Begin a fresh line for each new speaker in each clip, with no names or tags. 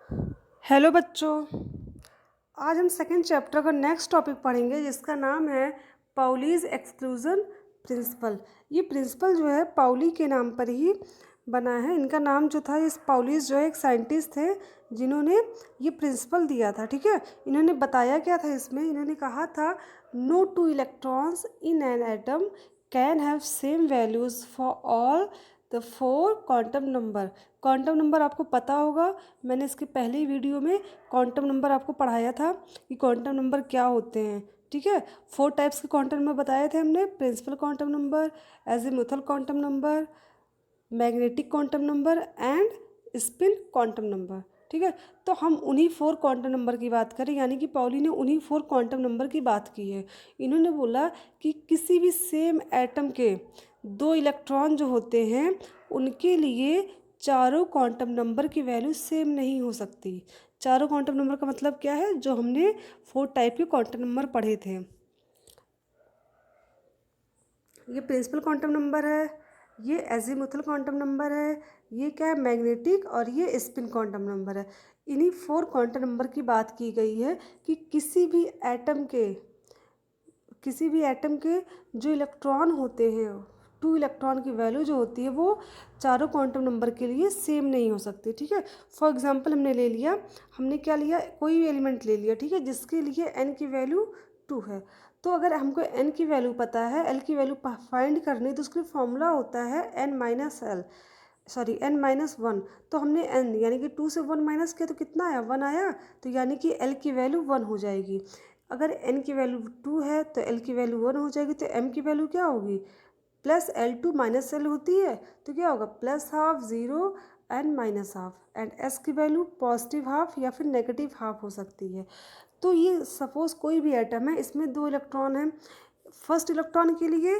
Hello बच्चों। आज हम सेकंड चैप्टर का नेक्स्ट टॉपिक पढ़ेंगे जिसका नाम है पाउलीज एक्सक्लूजन प्रिंसिपल। ये प्रिंसिपल जो है पाउली के नाम पर ही बना है। इनका नाम जो था, इस पाउलीज जो है एक साइंटिस्ट थे जिन्होंने ये प्रिंसिपल दिया था। ठीक है, इन्होंने बताया क्या था इसमें, इन्होंने कहा था no two electrons in an atom can have same values for all the four quantum number. Quantum number आपको पता होगा, मैंने इसके पहले वीडियो में क्वांटम नंबर आपको पढ़ाया था कि क्वांटम नंबर क्या होते हैं। ठीक है, 4 टाइप्स के क्वांटम नंबर बताए थे हमने, principal quantum number, azimuthal quantum number, magnetic quantum number and spin quantum number. ठीक है, तो हम उन्हीं 4 क्वांटम नंबर की बात करें, यानी कि पाउली ने उन्हीं 4 क्वांटम नंबर की बात की है। इन्होंने बोला कि किसी भी सेम एटम के 2 इलेक्ट्रॉन जो होते हैं उनके लिए चारों क्वांटम नंबर की वैल्यू सेम नहीं हो सकती। चारों क्वांटम नंबर का मतलब क्या है, जो हमने 4 टाइप के क्वांटम नंबर पढ़े थे। ये प्रिंसिपल क्वांटम नंबर है, ये एजीमुथल क्वांटम नंबर है, ये क्या है मैग्नेटिक, और ये स्पिन क्वांटम नंबर है। इन्हीं 4 क्वांटम नंबर की बात की गई है कि किसी भी एटम के जो इलेक्ट्रॉन होते हैं, 2 इलेक्ट्रॉन की वैल्यू जो होती है वो चारों क्वांटम नंबर के लिए सेम नहीं हो सकती। ठीक है, फॉर एग्जांपल हमने क्या लिया, कोई भी एलिमेंट ले लिया, ठीक है, जिसके लिए n की वैल्यू 2 है। तो अगर हमको n की वैल्यू पता है, l की वैल्यू फाइंड करनी, तो उसके लिए फॉर्मूला होता है n-1। तो हमने n यानी कि 2 से 1 माइनस किया तो कितना आया, 1 आया। तो यानी कि l की वैल्यू 1 हो जाएगी। अगर n की वैल्यू 2 है तो l की वैल्यू 1 हो जाएगी। तो m की वैल्यू क्या होगी, प्लस L2 माइनस L होती है, तो क्या होगा plus half, 0 and minus half. And s की वैल्यू पॉजिटिव हाफ या फिर नेगेटिव हाफ हो सकती है। तो ये सपोज कोई भी एटम है, इसमें 2 इलेक्ट्रॉन हैं। फर्स्ट इलेक्ट्रॉन के लिए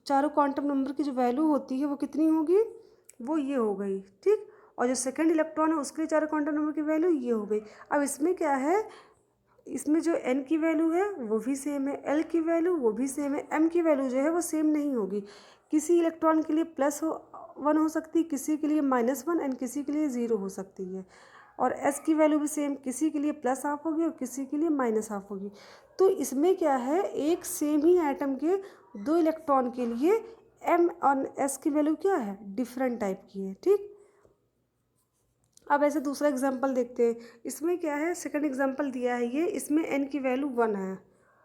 चारों क्वांटम नंबर की जो वैल्यू होती है वो कितनी होगी, वो ये हो गई। ठीक, और जो सेकंड इलेक्ट्रॉन है उसके लिए चारों क्वांटम नंबर की वैल्यू ये हो गई। अब इसमें क्या है, इसमें जो n की वैल्यू है वो भी सेम है, l की वैल्यू वो भी सेम है, m की वैल्यू जो है वो सेम नहीं होगी। किसी इलेक्ट्रॉन के लिए +1 हो सकती है, किसी के लिए -1 एंड किसी के लिए 0 हो सकती है। और s की वैल्यू भी सेम, किसी के लिए प्लस हाफ होगी और किसी के लिए माइनस हाफ होगी। तो इसमें क्या है, एक सेम ही एटम के 2 इलेक्ट्रॉन के लिए m और s की वैल्यू क्या है, डिफरेंट टाइप की है। ठीक, अब ऐसे दूसरा एग्जांपल देखते हैं। इसमें क्या है, सेकंड एग्जांपल दिया है ये, इसमें n की वैल्यू 1 है।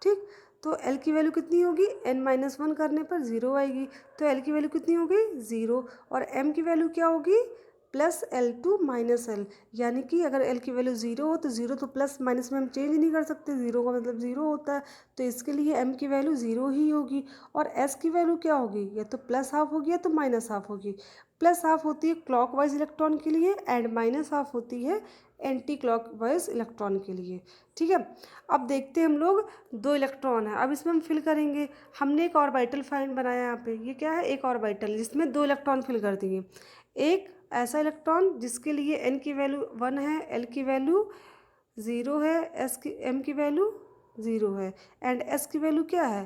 ठीक, तो l की वैल्यू कितनी होगी, n-1 करने पर 0 आएगी। तो l की वैल्यू कितनी होगी, 0। और m की वैल्यू क्या होगी, प्लस L2 माइनस L। यानी कि अगर l की वैल्यू 0 हो तो 0 तो प्लस माइनस में हम चेंज नहीं कर सकते, 0 का मतलब 0 होता है। तो इसके लिए m की वैल्यू 0 ही होगी। और s की वैल्यू क्या होगी, या तो प्लस हाफ होगी या तो माइनस हाफ होगी। प्लस हाफ होती है क्लॉकवाइज इलेक्ट्रॉन के लिए एंड माइनस हाफ होती है एंटी क्लॉकवाइज इलेक्ट्रॉन के लिए। ठीक है, अब देखते हैं हम लोग 2 इलेक्ट्रॉन है, अब इसमें हम फिल करेंगे। हमने एक ऑर्बिटल फाइन बनाया यहाँ पे, ये क्या है, एक ऑर्बिटल जिसमें 2 इलेक्ट्रॉन फिल कर दिए। एक ऐसा इलेक्ट्रॉन जिसके लिए n की वैल्यू 1 है, l की वैल्यू 0 है, m की वैल्यू 0 है एंड s की वैल्यू क्या है,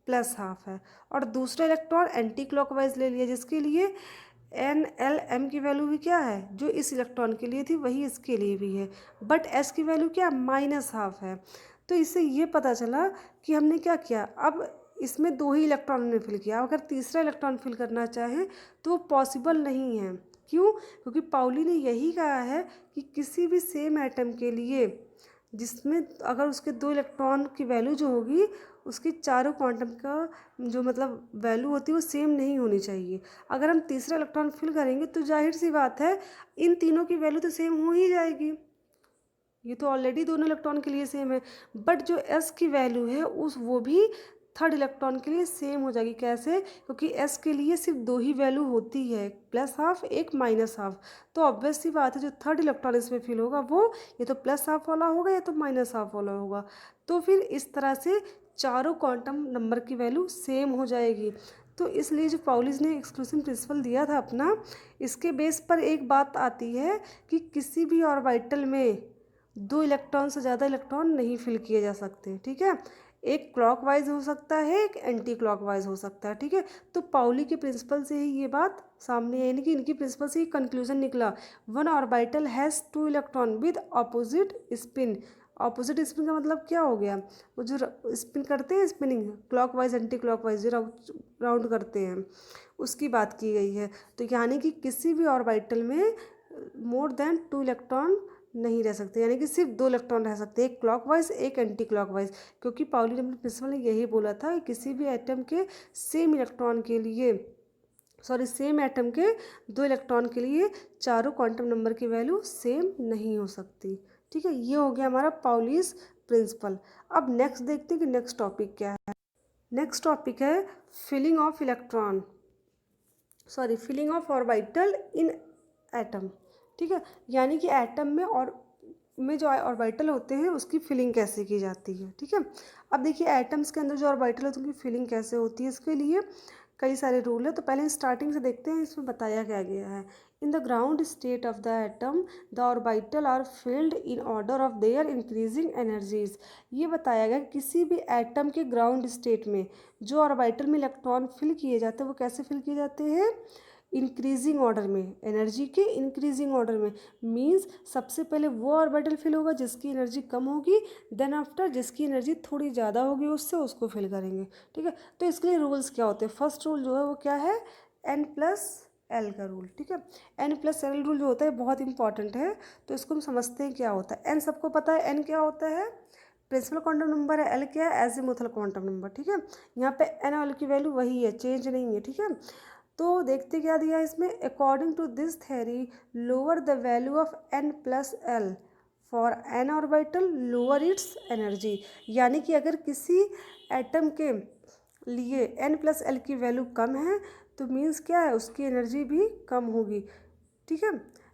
प्लस हाफ है। और दूसरा इलेक्ट्रॉन एंटी क्लॉकवाइज ले लिया जिसके लिए n-l-m की वैल्यू भी क्या है, जो इस इलेक्ट्रॉन के लिए थी वही इसके लिए भी है, बट s की वैल्यू क्या, माइनस हाफ है। तो इससे ये पता चला कि हमने क्या किया, अब इसमें 2 ही इलेक्ट्रॉन ने फिल किया, अगर तीसरा इलेक्ट्रॉन फिल करना चाहें तो वो पॉसिबल नहीं है। क्यों, क्योंकि पाउली ने यही कहा है कि किसी भी सेम एटम के लिए जिसमें अगर उसके 2 इलेक्ट्रॉन की वैल्यू जो होगी उसकी चारों क्वांटम का जो मतलब वैल्यू होती है वो सेम नहीं होनी चाहिए। अगर हम तीसरा इलेक्ट्रॉन फिल करेंगे तो जाहिर सी बात है इन तीनों की वैल्यू तो सेम हो ही जाएगी, ये तो ऑलरेडी दोनों इलेक्ट्रॉन के लिए सेम है। बट जो s की वैल्यू है वो भी थर्ड इलेक्ट्रॉन के लिए सेम हो जाएगी। कैसे, क्योंकि s के लिए सिर्फ 2 ही वैल्यू होती है, प्लस हाफ एक माइनस हाफ। तो ऑब्वियस सी बात है जो थर्ड इलेक्ट्रॉन इसमें फिल होगा वो ये तो प्लस हाफ वाला होगा या तो माइनस हाफ वाला होगा। तो फिर इस तरह से चारों क्वांटम नंबर की वैल्यू सेम हो जाएगी। तो इसलिए जो पाउलीज ने एक्सक्लूसिव प्रिंसिपल दिया था अपना, इसके बेस पर एक बात आती है कि किसी भी ऑर्बिटल में 2 इलेक्ट्रॉन से ज़्यादा इलेक्ट्रॉन नहीं फिल किए जा सकते। ठीक है, एक क्लॉकवाइज हो सकता है, एक एंटी क्लॉकवाइज हो सकता है, ठीक है। तो पाउली के प्रिंसिपल से ही ये बात सामने है, यानी कि इनकी प्रिंसिपल से ही कंक्लूजन निकला। One orbital has 2 electron with opposite spin. Opposite spin का मतलब क्या हो गया, वो जो स्पिन करते हैं, स्पिनिंग क्लॉकवाइज एंटी क्लॉकवाइज जो राउंड करते हैं, उसकी बात की गई है। तो यानी कि किसी भी ऑर्बिटल में मोर देन 2 इलेक्ट्रॉन नहीं रह सकते, यानी कि सिर्फ 2 इलेक्ट्रॉन रह सकते हैं, एक क्लॉकवाइज एक एंटी क्लॉकवाइज। क्योंकि पाउली ने प्रिंसिपल ने यही बोला था कि किसी भी एटम के सेम इलेक्ट्रॉन के लिए सेम एटम के 2 इलेक्ट्रॉन के लिए चारों क्वांटम नंबर की वैल्यू सेम नहीं हो सकती, ठीक है। ये हो गया हमारा पाउलीज प्रिंसिपल। अब नेक्स्ट देखते हैं कि नेक्स्ट टॉपिक क्या है। नेक्स्ट टॉपिक है filling of electron filling of orbital in atom, ठीक है। यानी कि एटम में जो ऑर्बिटल होते हैं उसकी फिलिंग कैसे की जाती है, ठीक है। अब देखिए एटम्स के अंदर जो ऑर्बिटल होती है उनकी फिलिंग कैसे होती है, इसके लिए कई सारे रूल है। तो पहले स्टार्टिंग से देखते हैं इसमें बताया क्या गया है। In the ground state of the atom the orbital are filled in order of their increasing energies. ये बताया गया कि किसी भी एटम के ग्राउंड स्टेट में जो ऑर्बिटल में इलेक्ट्रॉन फिल किए जाते हैं वो कैसे फिल किए जाते हैं, इंक्रीजिंग ऑर्डर में, एनर्जी के इंक्रीजिंग ऑर्डर में। मींस सबसे पहले वो ऑर्बिटल फिल होगा जिसकी एनर्जी कम होगी, देन आफ्टर जिसकी एनर्जी थोड़ी ज़्यादा होगी उससे उसको फिल करेंगे, ठीक है। तो इसके लिए रूल्स क्या होते हैं, फर्स्ट रूल जो है वो क्या है, N+L का रूल, ठीक है। N+L रूल जो होता है बहुत इंपॉर्टेंट है, तो इसको हम समझते हैं क्या होता है। N सबको पता है, N क्या होता है, प्रिंसिपल क्वांटम नंबर है, L क्या है, एजीमुथल क्वांटम नंबर, ठीक है। यहाँ पे N और L की वैल्यू वही है, चेंज नहीं है, ठीक है। तो देखते क्या दिया है इसमें, according to this theory lower the value of N+L for an orbital lower its energy. यानी कि अगर किसी एटम के लिए N+L की वैल्यू कम है तो मीन्स क्या है, उसकी एनर्जी भी कम होगी, ठीक है।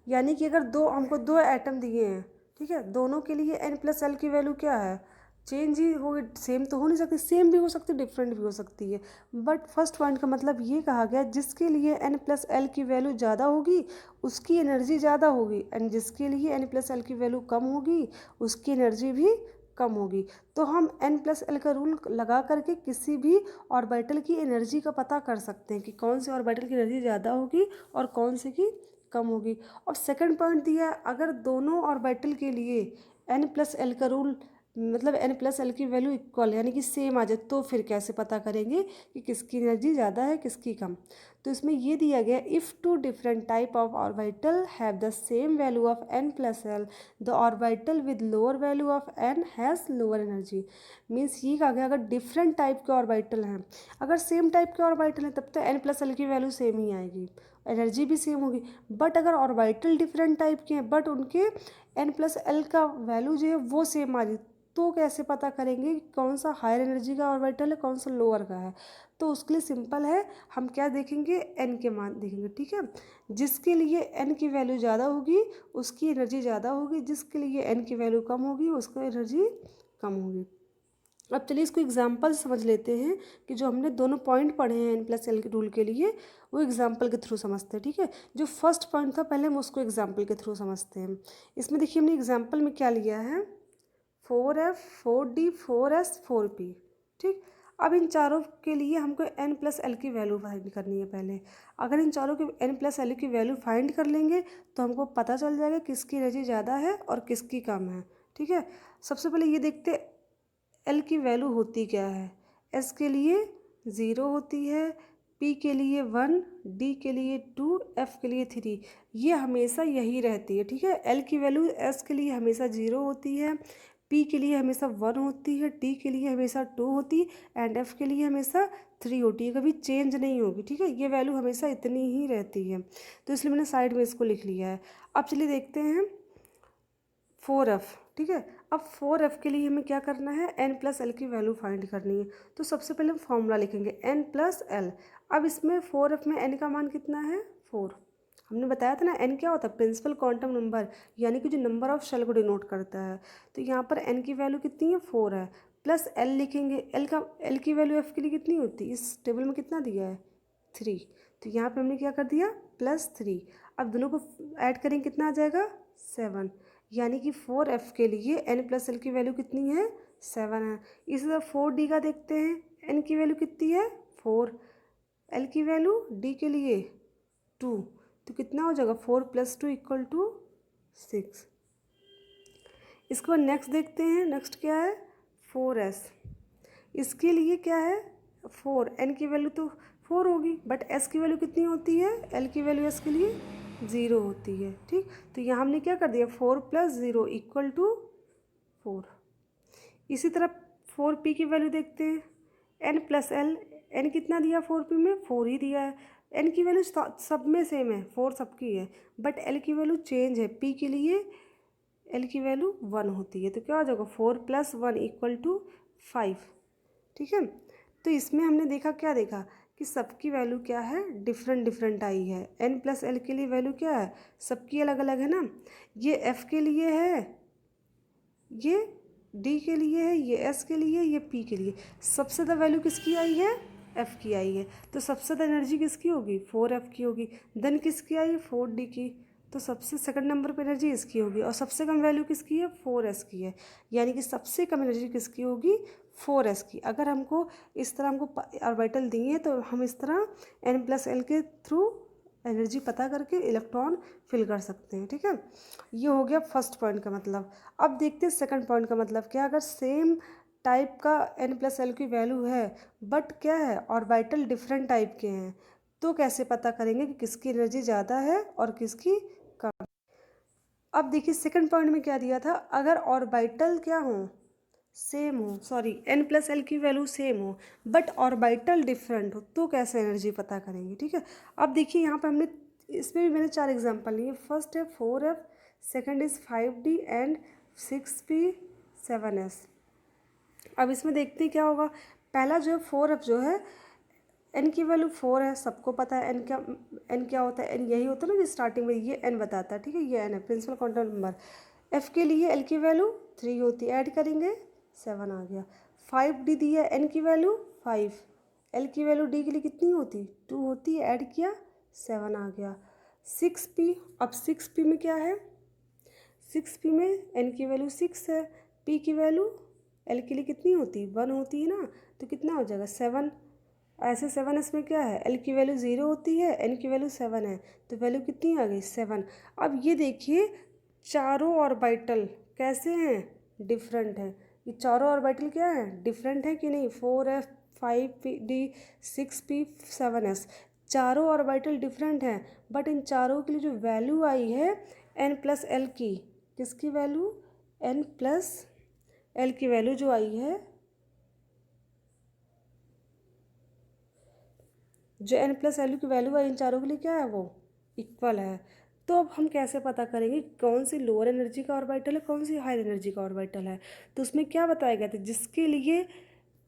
यानी कि अगर हमको दो एटम दिए हैं, ठीक है, दोनों के लिए N+L की वैल्यू क्या है, चेंज ही हो, सेम तो हो नहीं सकती, सेम भी हो सकती डिफरेंट भी हो सकती है। बट फर्स्ट पॉइंट का मतलब ये कहा गया जिसके लिए N+L की वैल्यू ज़्यादा होगी उसकी एनर्जी ज़्यादा होगी, एंड जिसके लिए N+L की वैल्यू कम होगी उसकी एनर्जी भी कम होगी। तो हम N+L का रूल लगा करके किसी भी ऑर्बिटल की एनर्जी का पता कर सकते हैं कि कौन से ऑर्बिटल की एनर्जी ज़्यादा होगी और कौन से की कम होगी। और सेकंड पॉइंट दिया है, अगर दोनों ऑर्बिटल के लिए N+L का रूल मतलब N+L की वैल्यू इक्वल यानी कि सेम आ जाए तो फिर कैसे पता करेंगे कि किसकी एनर्जी ज़्यादा है किसकी कम। तो इसमें ये दिया गया, if two different type of orbital have the same value of N+L the orbital with lower value of N has lower energy. Means ये कहा गया अगर डिफरेंट टाइप के ऑर्बिटल हैं, अगर सेम टाइप के ऑर्बिटल हैं तब तो N+L की वैल्यू सेम ही आएगी, एनर्जी भी सेम होगी। बट अगर ऑर्बिटल डिफरेंट टाइप के हैं बट उनके N+L का वैल्यू जो है वो सेम आ रही, तो कैसे पता करेंगे कि कौन सा हायर एनर्जी का ऑर्बिटल है कौन सा लोअर का है। तो उसके लिए सिंपल है, हम क्या देखेंगे, एन के मान देखेंगे, ठीक है। जिसके लिए एन की वैल्यू ज़्यादा होगी उसकी एनर्जी ज़्यादा होगी, जिसके लिए एन की वैल्यू कम होगी उसकी एनर्जी कम होगी। अब चलिए इसको एग्जाम्पल समझ लेते हैं कि जो हमने दोनों पॉइंट पढ़े हैं N+L के रूल के लिए वो एग्जाम्पल के थ्रू समझते हैं, ठीक है। जो फर्स्ट पॉइंट था पहले हम उसको एग्जाम्पल के थ्रू समझते हैं। इसमें देखिए हमने एग्जाम्पल में क्या लिया है, 4F 4D 4S 4P, ठीक। अब इन चारों के लिए हमको N+L की वैल्यू फाइंड करनी है पहले। अगर इन चारों की N+L की वैल्यू फाइंड कर लेंगे तो हमको पता चल जाएगा किसकी एनर्जी ज़्यादा है और किसकी कम है, ठीक है। सबसे पहले ये देखते L की वैल्यू होती क्या है, S के लिए 0 होती है, P के लिए 1, D के लिए 2, F के लिए 3, ये हमेशा यही रहती है, ठीक है। L की वैल्यू S के लिए हमेशा 0 होती है, P के लिए हमेशा 1 होती है, T के लिए हमेशा 2 होती एंड F के लिए हमेशा 3 होती है, कभी चेंज नहीं होगी, ठीक है। ये वैल्यू हमेशा इतनी ही रहती है, तो इसलिए मैंने साइड में इसको लिख लिया है। अब चलिए देखते हैं 4F, ठीक है। अब 4F के लिए हमें क्या करना है, N+L की वैल्यू फाइंड करनी है। तो सबसे पहले हम फॉर्मूला लिखेंगे N+L। अब इसमें 4F में N का मान कितना है, 4। हमने बताया था ना N क्या होता है, प्रिंसिपल क्वांटम नंबर, यानी कि जो नंबर ऑफ शेल को डिनोट करता है। तो यहाँ पर N की वैल्यू कितनी है, 4 है, प्लस L लिखेंगे। L की वैल्यू F के लिए कितनी होती है, इस टेबल में कितना दिया है, 3। तो यहाँ पे हमने क्या कर दिया, +3। अब दोनों को ऐड करेंगे कितना आ जाएगा, 7, यानी कि 4f के लिए n प्लस एल की वैल्यू कितनी है? 7 है। इसी तरह 4d का देखते हैं, n की वैल्यू कितनी है? 4, l की वैल्यू d के लिए 2, तो कितना हो जाएगा? 4 + 2 = 6। इसके बाद नेक्स्ट देखते हैं, नेक्स्ट क्या है? 4s। इसके लिए क्या है? 4, n की वैल्यू तो 4 होगी, बट s की वैल्यू कितनी होती है? l की वैल्यू s के लिए 0 होती है। ठीक, तो यहाँ हमने क्या कर दिया? 4 + 0 = 4। इसी तरह 4p की वैल्यू देखते हैं, n + l। n कितना दिया 4p में? 4 ही दिया है। n की वैल्यू सब में सेम है, 4 सबकी है, बट l की वैल्यू चेंज है। p के लिए l की वैल्यू 1 होती है, तो क्या हो जाएगा? 4 + 1 = 5। ठीक है, तो इसमें हमने देखा, क्या देखा कि सबकी वैल्यू क्या है? डिफरेंट डिफरेंट आई है। n + l के लिए वैल्यू क्या है? सबकी अलग अलग है ना। ये f के लिए है, ये d के लिए है, ये s के लिए, ये p के लिए। सबसे ज़्यादा वैल्यू किसकी आई है? f की आई है, तो सबसे ज़्यादा एनर्जी किसकी होगी? 4f की होगी। देन किसकी आई? 4d की, तो सबसे सेकंड नंबर पर एनर्जी इसकी होगी। और सबसे कम वैल्यू किसकी है? 4s की है, यानी कि सबसे कम एनर्जी किसकी होगी? 4s की। अगर हमको इस तरह हमको ऑर्बिटल दिए तो हम इस तरह n + l के थ्रू एनर्जी पता करके इलेक्ट्रॉन फिल कर सकते हैं। ठीक है, ये हो गया फर्स्ट पॉइंट का मतलब। अब देखते हैं सेकंड पॉइंट का मतलब क्या। अगर सेम टाइप का n + l की वैल्यू है, बट क्या है? ऑर्बिटल डिफरेंट टाइप के हैं, तो कैसे पता करेंगे कि किसकी एनर्जी ज़्यादा है और किसकी कम? अब देखिए सेकंड पॉइंट में क्या दिया था, अगर ऑर्बिटल क्या हो? सेम हो, सॉरी n + l की वैल्यू सेम हो, बट ऑर्बिटल डिफरेंट हो, तो कैसे एनर्जी पता करेंगे? ठीक है, अब देखिए यहाँ पे हमने, इसमें भी मैंने 4 एग्जांपल लिए। फर्स्ट है 4f, second is 5d and 6p 7s। अब इसमें देखते हैं क्या होगा। पहला जो है 4f जो है, n की वैल्यू 4 है, सबको पता है n क्या होता है? n यही होता है ना कि स्टार्टिंग में ये n बताता है। ठीक है, ये n है, प्रिंसिपल क्वांटम नंबर। f के लिए l की वैल्यू 3 होती है, ऐड करेंगे 7 आ गया। 5d दी है, n की वैल्यू 5, l की वैल्यू d के लिए कितनी होती? 2 होती है, ऐड किया 7 आ गया। 6p, अब 6p में क्या है? 6p में n की वैल्यू 6 है, p की वैल्यू l के लिए कितनी होती? 1 होती है ना, तो कितना हो जाएगा? 7। ऐसे 7s में क्या है? l की वैल्यू 0 होती है, n की वैल्यू 7 है, तो वैल्यू कितनी आ गई? 7। अब ये देखिए चारों ऑर्बिटल कैसे हैं? डिफरेंट है। ये चारों ऑर्बिटल क्या है? डिफरेंट है कि नहीं? 4f, 5d, 6p, 7s, चारों ऑर्बिटल डिफरेंट हैं, बट इन चारों के लिए जो वैल्यू आई है n + l की, किसकी वैल्यू? n + l की वैल्यू जो आई है, जो n + l की वैल्यू है इन चारों के लिए क्या है? वो इक्वल है। तो अब हम कैसे पता करेंगे कौन सी लोअर एनर्जी का ऑर्बिटल है, कौन सी हायर एनर्जी का ऑर्बिटल है? तो उसमें क्या बताया गया था, जिसके लिए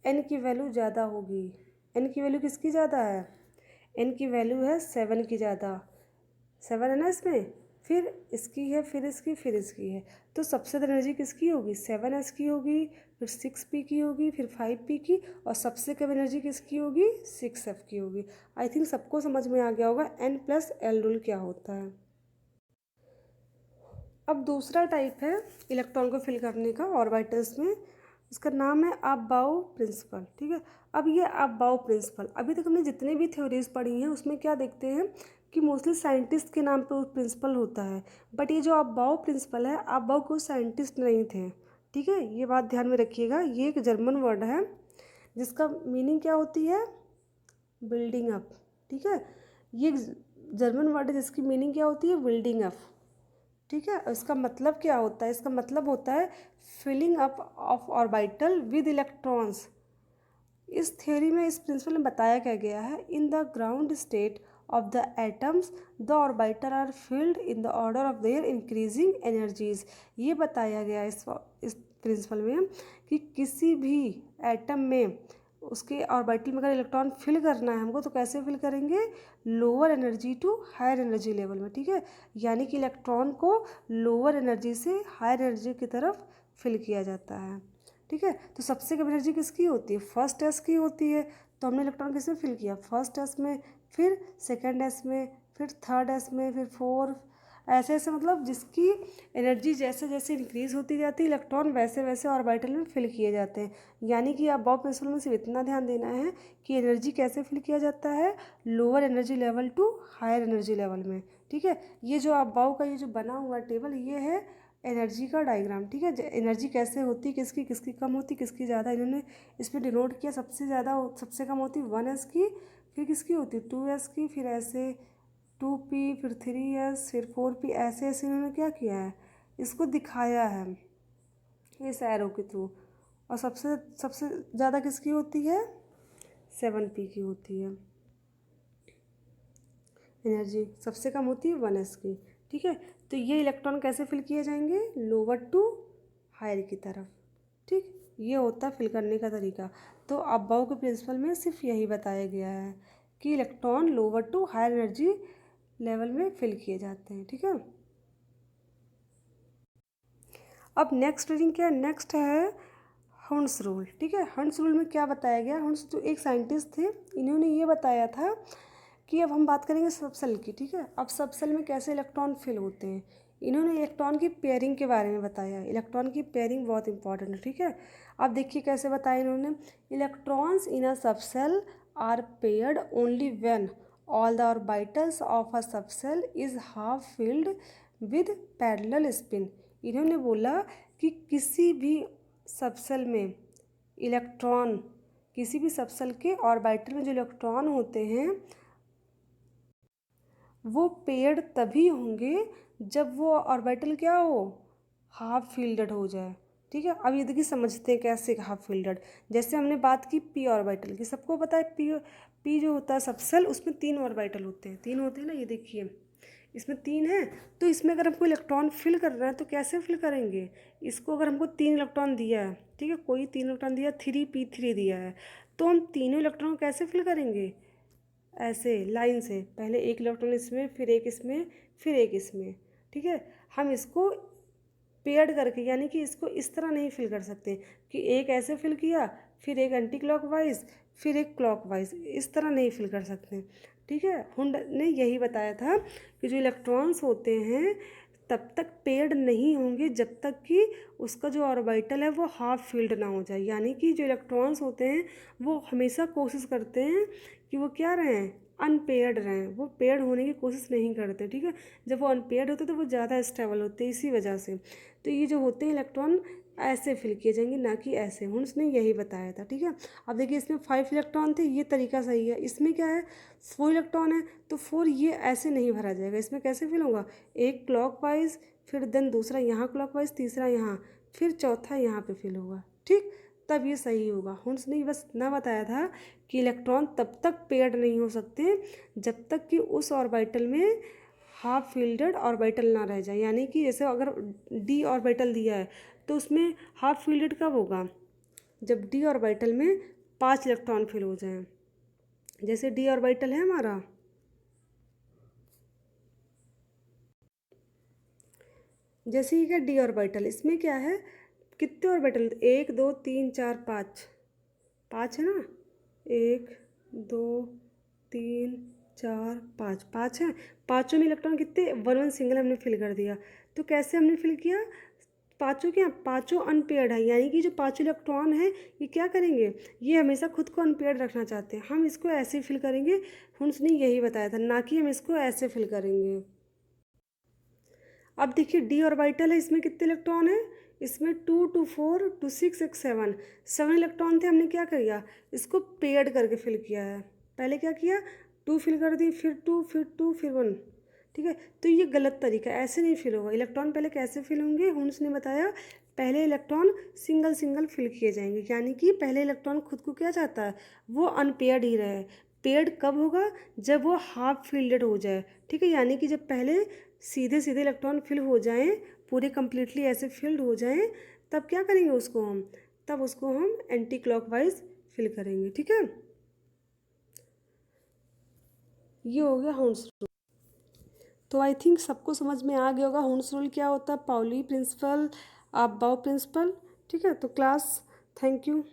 n की वैल्यू ज़्यादा होगी। n की वैल्यू किसकी ज़्यादा है? n की वैल्यू है 7 की ज़्यादा। 7 है ना इसमें, फिर इसकी है, फिर इसकी, फिर इसकी है, तो सबसे ज़्यादा एनर्जी किसकी होगी? 7s की होगी, फिर 6p की होगी, फिर 5p की, और सबसे कम एनर्जी किसकी होगी? 6f की होगी। आई थिंक सबको समझ में आ गया होगा n + l रूल क्या होता है। अब दूसरा टाइप है इलेक्ट्रॉन को फिल करने का ऑर्बिटल्स में, इसका नाम है अबाउ प्रिंसिपल। ठीक है, अब ये अबाउ प्रिंसिपल, अभी तक हमने जितने भी थ्योरीज पढ़ी हैं उसमें क्या देखते हैं कि मोस्टली साइंटिस्ट के नाम पे वो प्रिंसिपल होता है, बट ये जो अबाउ प्रिंसिपल है, अबाउ कोई साइंटिस्ट नहीं थे। ठीक है, ये बात ध्यान में रखिएगा। ये एक जर्मन वर्ड है जिसका मीनिंग क्या होती है? Building up. ठीक है, ये जर्मन वर्ड है जिसकी मीनिंग क्या होती है? Building up. ठीक है, इसका मतलब क्या होता है? इसका मतलब होता है filling up of orbital with electrons. इस थ्योरी में, इस प्रिंसिपल में बताया क्या गया है, in the ground state of the atoms the orbital are filled in the order of their increasing energies. ये बताया गया इस प्रिंसिपल में कि किसी भी एटम में उसके ऑर्बिटल में अगर इलेक्ट्रॉन फिल करना है हमको, तो कैसे फिल करेंगे? Lower energy to higher energy level में। ठीक है, यानी कि इलेक्ट्रॉन को लोअर एनर्जी से हायर एनर्जी की तरफ फिल किया जाता है। ठीक है, तो सबसे कम एनर्जी किसकी होती है? फर्स्ट एस की होती है। तो हमने इलेक्ट्रॉन किसमें फिल किया? फर्स्ट एस में, फिर सेकंड एस में, फिर थर्ड एस में, फिर फोर्थ ऐसे ऐसे मतलब जिसकी एनर्जी जैसे जैसे इंक्रीज होती जाती है इलेक्ट्रॉन वैसे वैसे ऑर्बिटल में फिल किए जाते हैं। यानी कि आप बॉब प्रिंसिपल में सिर्फ इतना ध्यान देना है कि एनर्जी कैसे फिल किया जाता है, lower energy level to higher energy level में। ठीक है, ये जो आप बॉब का ये जो बना हुआ टेबल ये है एनर्जी का डायग्राम। ठीक है, एनर्जी कैसे होती है, किसकी किसकी कम होती, किसकी ज़्यादा, इन्होंने इस पर डिनोट किया। सबसे ज़्यादा सबसे कम होती 1s की, फिर किसकी होती 2s की, फिर ऐसे 2p, फिर 3s, फिर 4p, ऐसे ऐसे इन्होंने क्या किया है, इसको दिखाया है इस एरो के थ्रू। और सबसे सबसे ज़्यादा किसकी होती है 7p की होती है एनर्जी, सबसे कम होती है 1s की। ठीक है, तो ये इलेक्ट्रॉन कैसे फिल किए जाएंगे, लोअर टू हायर की तरफ। ठीक, ये होता है फिल करने का तरीका। तो अबाव के प्रिंसिपल में सिर्फ यही बताया गया है कि electron lower to higher energy level में फिल किए जाते हैं। ठीक है, अब नेक्स्ट रीडिंग क्या है, नेक्स्ट है हंस रूल। ठीक है, हंस रूल में क्या बताया गया, हंस जो एक साइंटिस्ट थे इन्होंने ये बताया था कि अब हम बात करेंगे सबसेल की। ठीक है, अब सबसेल में कैसे इलेक्ट्रॉन फिल होते हैं, इन्होंने इलेक्ट्रॉन की पेयरिंग के बारे में बताया। इलेक्ट्रॉन की पेयरिंग बहुत इंपॉर्टेंट है। ठीक है, अब देखिए कैसे बताया इन्होंने, electrons in a subshell are paired only when all the orbitals of a subshell is half filled with parallel spin. इन्होंने बोला कि किसी भी सबसेल में इलेक्ट्रॉन, किसी भी सबसेल के ऑर्बिटल में जो इलेक्ट्रॉन होते हैं वो पेयर्ड तभी होंगे जब वो ऑर्बिटल क्या हो, हाफ फील्डेड हो जाए। ठीक है, अब ये देखिए समझते हैं कैसे हाफ फील्डेड। जैसे हमने बात की पी ऑर्बिटल की, सबको पता है पी जो होता है सबसेल उसमें 3 ऑर्बिटल होते हैं, 3 होते हैं ना, ये देखिए इसमें 3 है। तो इसमें अगर हमको इलेक्ट्रॉन फिल कर रहा है तो कैसे फिल करेंगे, इसको अगर हमको 3 इलेक्ट्रॉन दिया है, ठीक है, कोई 3 इलेक्ट्रॉन दिया, 3p3 दिया है, तो हम तीनों इलेक्ट्रॉन कैसे फिल करेंगे, ऐसे लाइन से, पहले एक इलेक्ट्रॉन इसमें, फिर एक इसमें, फिर एक इसमें। ठीक है, हम इसको पेयर्ड करके, यानी कि इसको इस तरह नहीं फिल कर सकते कि एक ऐसे फिल किया फिर एक एंटी क्लॉकवाइज फिर एक क्लॉकवाइज, इस तरह नहीं फिल कर सकते। ठीक है, हुंड ने यही बताया था कि जो इलेक्ट्रॉन्स होते हैं तब तक पेयर्ड नहीं होंगे जब तक कि उसका जो ऑर्बिटल है वो हाफ फील्ड ना हो जाए। यानी कि जो इलेक्ट्रॉन्स होते हैं वो हमेशा कोशिश करते हैं कि वो क्या रहें, अनपेयर्ड रहें, वो पेयर्ड होने की कोशिश नहीं करते। ठीक है, जब वो अनपेयर्ड होते तो वो ज़्यादा स्टेबल होते हैं, इसी वजह से। तो ये जो होते हैं इलेक्ट्रॉन ऐसे फिल किए जाएंगे, ना कि ऐसे। हुंस ने यही बताया था। ठीक है, अब देखिए इसमें 5 इलेक्ट्रॉन थे, ये तरीका सही है। इसमें क्या है 4 इलेक्ट्रॉन है, तो 4 ये ऐसे नहीं भरा जाएगा, इसमें कैसे फिल होगा, एक क्लॉकवाइज, फिर देन दूसरा यहाँ क्लॉकवाइज, तीसरा यहाँ, फिर चौथा यहाँ पे फिल होगा। ठीक, तब ये सही होगा। हुंस ने बस इतना बताया था कि इलेक्ट्रॉन तब तक पेयर्ड नहीं हो सकते जब तक कि उस ऑर्बिटल में हाफ फील्डेड ऑर्बिटल ना रह जाए। यानी कि जैसे अगर डी ऑर्बिटल दिया है तो उसमें हाफ फील्डेड कब होगा, जब डी ऑर्बिटल में 5 इलेक्ट्रॉन फिल हो जाएं। जैसे डी ऑर्बिटल है हमारा, जैसे ही क्या डी ऑर्बिटल, इसमें क्या है कितने ऑर्बिटल, 1 2 3 4 5, 5 है ना, 1 2 3 4 5, 5 है। पाँचों में इलेक्ट्रॉन कितने, 1 1 सिंगल हमने फिल कर दिया। तो कैसे हमने फिल किया, पाँचों क्या, पाँचों अनपेयर्ड है, यानी कि जो पाँचों इलेक्ट्रॉन है ये क्या करेंगे, ये हमेशा खुद को अनपेयर्ड रखना चाहते हैं, हम इसको ऐसे फिल करेंगे। हुंस ने यही बताया था, ना कि हम इसको ऐसे फिल करेंगे। अब देखिए डी ऑर्बिटल है, इसमें कितने इलेक्ट्रॉन है, इसमें 2 2 4 2 6 6 7, 7 इलेक्ट्रॉन थे, हमने क्या किया, इसको पेयर्ड करके फिल किया है। पहले क्या किया, 2 फिल कर दी, फिर 2 फिर 2 फिर 1। ठीक है, तो ये गलत तरीका है, ऐसे नहीं फिल होगा। इलेक्ट्रॉन पहले कैसे फिल होंगे, हुंस ने बताया पहले इलेक्ट्रॉन सिंगल सिंगल फिल किए जाएंगे। यानी कि पहले इलेक्ट्रॉन खुद को क्या चाहता है, वो अनपेयर्ड ही रहे। पेयर्ड कब होगा, जब वो हाफ फील्डेड हो जाए। ठीक है, यानी कि जब पहले सीधे सीधे इलेक्ट्रॉन फिल हो जाएं, पूरे कम्प्लीटली ऐसे फिल्ड हो जाएं, तब क्या करेंगे उसको हम, तब उसको हम एंटी क्लॉकवाइज फिल करेंगे। ठीक है, ये हो गया हुंस रूल। तो आई थिंक सबको समझ में आ गया होगा हुंस रूल क्या होता है, पाउली प्रिंसिपल, अबाव प्रिंसिपल। ठीक है, तो क्लास, थैंक यू।